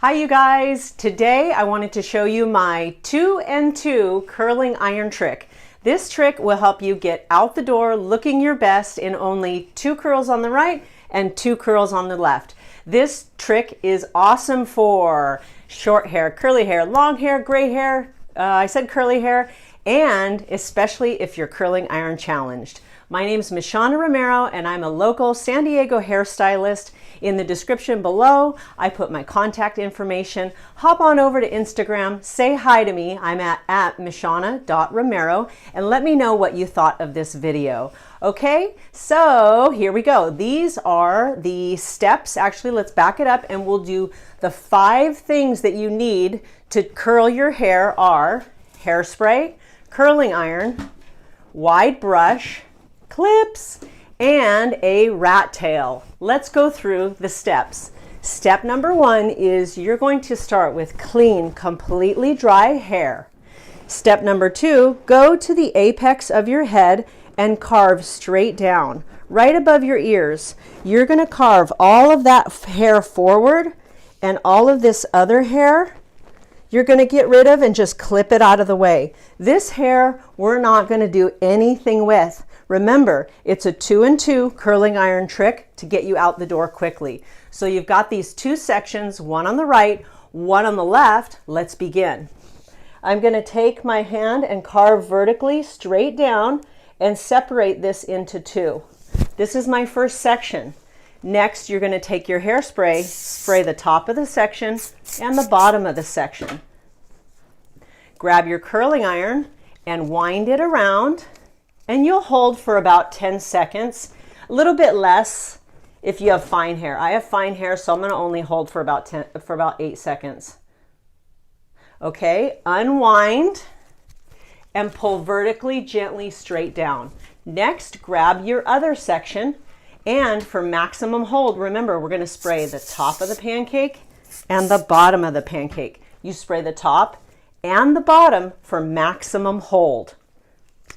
Hi you guys, today I wanted to show you my 2 and 2 curling iron trick. This trick will help you get out the door looking your best in only 2 curls on the right and 2 curls on the left. This trick is awesome for short hair, curly hair, long hair, gray hair, I said curly hair, and especially if you're curling iron challenged. My name is Mishawna Romero and I'm a local San Diego hairstylist. In the description below, I put my contact information. Hop on over to Instagram, say hi to me. I'm at mishawna.romero and let me know what you thought of this video. Okay, so here we go. These are the steps. Actually, let's back it up and we'll do the 5 things that you need to curl your hair are hairspray, curling iron, wide brush, clips, and a rat tail. Let's go through the steps. Step number 1 is you're going to start with clean, completely dry hair. Step number 2, go to the apex of your head and carve straight down, right above your ears. You're going to carve all of that hair forward, and all of this other hair you're going to get rid of and just clip it out of the way. This hair we're not going to do anything with. Remember, it's a 2 and 2 curling iron trick to get you out the door quickly. So you've got these 2 sections, one on the right, one on the left. Let's begin. I'm going to take my hand and carve vertically straight down and separate this into 2. This is my first section. Next, you're going to take your hairspray, spray the top of the section and the bottom of the section. Grab your curling iron and wind it around, and you'll hold for about 10 seconds, a little bit less if you have fine hair. I have fine hair, so I'm going to only hold for about 8 seconds. Okay, unwind and pull vertically, gently straight down. Next, grab your other section, and for maximum hold, remember, we're going to spray the top of the pancake and the bottom of the pancake. You spray the top and the bottom for maximum hold.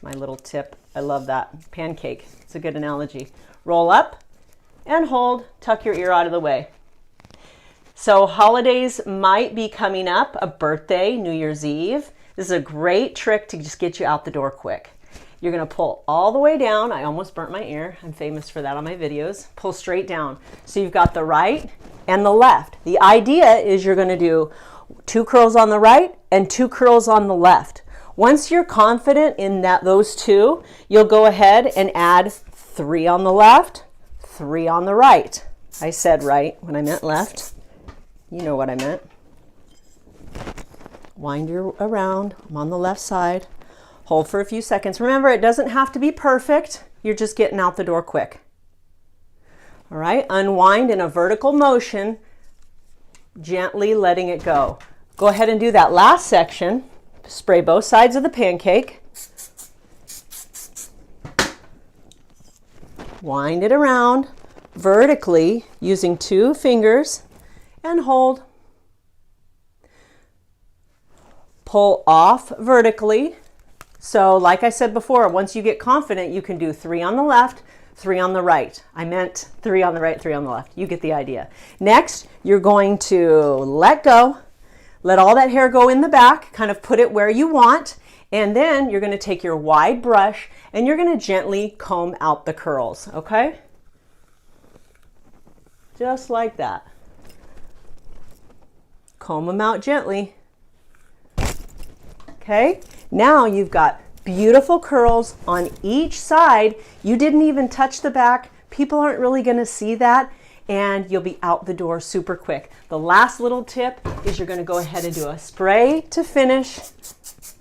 My little tip. I love that. Pancake. It's a good analogy. Roll up and hold. Tuck your ear out of the way. So holidays might be coming up, a birthday, New Year's Eve. This is a great trick to just get you out the door quick. You're going to pull all the way down. I almost burnt my ear. I'm famous for that on my videos. Pull straight down. So you've got the right and the left. The idea is you're going to do 2 curls on the right and 2 curls on the left. Once you're confident in those 2, you'll go ahead and add 3 on the left, 3 on the right. I said right when I meant left. You know what I meant. Wind your around. I'm on the left side. Hold for a few seconds. Remember, it doesn't have to be perfect. You're just getting out the door quick. All right, unwind in a vertical motion, gently letting it go. Go ahead and do that last section. Spray both sides of the pancake. Wind it around vertically using 2 fingers and hold. Pull off vertically. So like I said before, once you get confident, you can do 3 on the left, 3 on the right. I meant 3 on the right, 3 on the left. You get the idea. Next, you're going to let go. Let all that hair go in the back, kind of put it where you want, and then you're going to take your wide brush and you're going to gently comb out the curls, okay? Just like that. Comb them out gently. Okay, now you've got beautiful curls on each side. You didn't even touch the back. People aren't really going to see that. And you'll be out the door super quick. The last little tip is you're going to go ahead and do a spray to finish,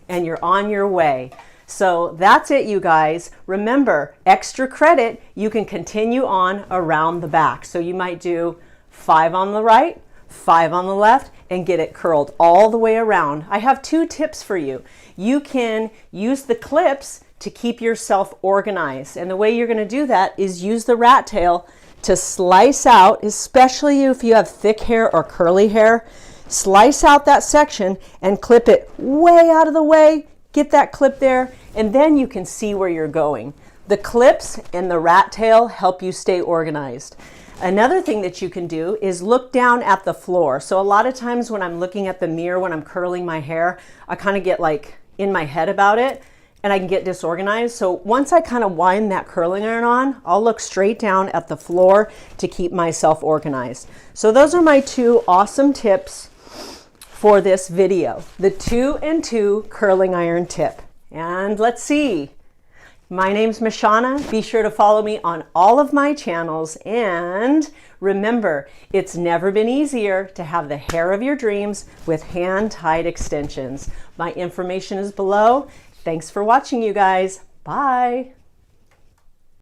and you're on your way. So that's it, you guys. Remember, extra credit, you can continue on around the back. So you might do 5 on the right, 5 on the left, and get it curled all the way around. I have 2 tips for you. You can use the clips to keep yourself organized. And the way you're going to do that is use the rat tail to slice out, especially if you have thick hair or curly hair. Slice out that section and clip it way out of the way. Get that clip there, and then you can see where you're going. The clips and the rat tail help you stay organized. Another thing that you can do is look down at the floor. So a lot of times when I'm looking at the mirror, when I'm curling my hair, I kind of get like in my head about it and I can get disorganized. So once I kind of wind that curling iron on, I'll look straight down at the floor to keep myself organized. So those are my 2 awesome tips for this video, the 2 and 2 curling iron tip. And let's see. My name's Mishawna. Be sure to follow me on all of my channels. And remember, it's never been easier to have the hair of your dreams with hand-tied extensions. My information is below. Thanks for watching, you guys. Bye.